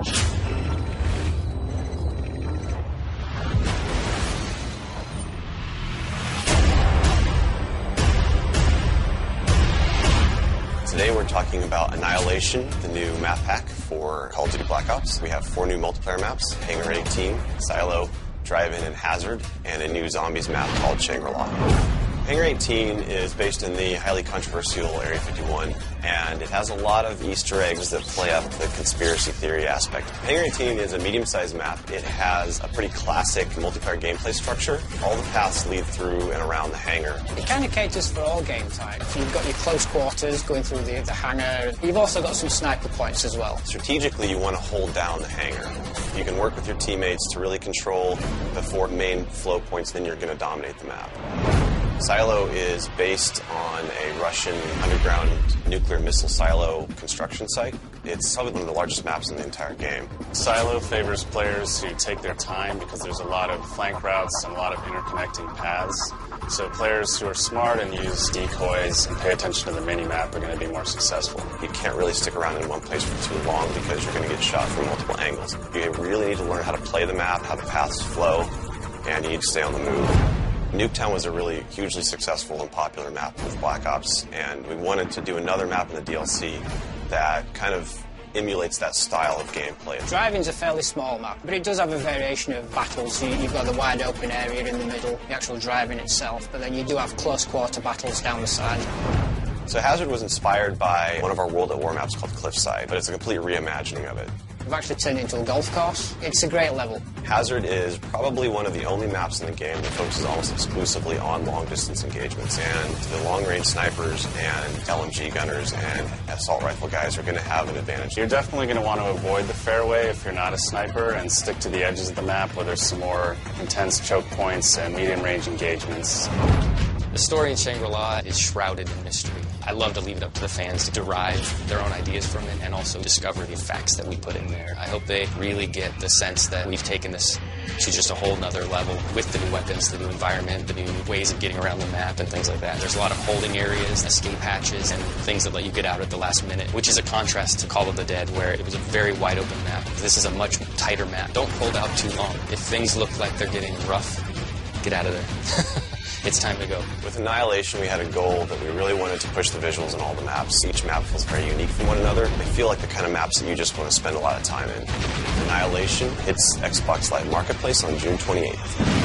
Today we're talking about Ahnialation, the new map pack for Call of Duty Black Ops. We have 4 new multiplayer maps: Hangar 18, Silo, Drive-In, and Hazard, and a new zombies map called Shangri-La. Hangar 18 is based in the highly controversial Area 51, and it has a lot of Easter eggs that play up the conspiracy theory aspect. Hangar 18 is a medium-sized map. It has a pretty classic multiplayer gameplay structure. All the paths lead through and around the hangar. It kind of caters for all game types. You've got your close quarters going through the hangar. You've also got some sniper points as well. Strategically, you want to hold down the hangar. You can work with your teammates to really control the 4 main flow points, then you're going to dominate the map. Silo is based on a Russian underground nuclear missile silo construction site. It's probably one of the largest maps in the entire game. Silo favors players who take their time because there's a lot of flank routes and a lot of interconnecting paths. So players who are smart and use decoys and pay attention to the mini-map are going to be more successful. You can't really stick around in one place for too long because you're going to get shot from multiple angles. You really need to learn how to play the map, how the paths flow, and you need to stay on the move. Nuketown was a really hugely successful and popular map with Black Ops, and we wanted to do another map in the DLC that kind of emulates that style of gameplay. Drive-In's a fairly small map, but it does have a variation of battles. You've got the wide open area in the middle, the actual Drive-In itself, but then you do have close quarter battles down the side. So Hazard was inspired by one of our World at War maps called Cliffside, but it's a complete reimagining of it. We've actually turned it into a golf course. It's a great level. Hazard is probably one of the only maps in the game that focuses almost exclusively on long-distance engagements, and the long-range snipers and LMG gunners and assault rifle guys are going to have an advantage. You're definitely going to want to avoid the fairway if you're not a sniper and stick to the edges of the map where there's some more intense choke points and medium-range engagements. The story in Shangri-La is shrouded in mystery. I love to leave it up to the fans to derive their own ideas from it and also discover the facts that we put in there. I hope they really get the sense that we've taken this to just a whole nother level with the new weapons, the new environment, the new ways of getting around the map and things like that. There's a lot of holding areas, escape hatches, and things that let you get out at the last minute, which is a contrast to Call of the Dead, where it was a very wide open map. This is a much tighter map. Don't hold out too long. If things look like they're getting rough, get out of there. It's time to go. With Ahnialation, we had a goal that we really wanted to push the visuals in all the maps. Each map feels very unique from one another. They feel like the kind of maps that you just want to spend a lot of time in. Ahnialation hits Xbox Live Marketplace on June 28th.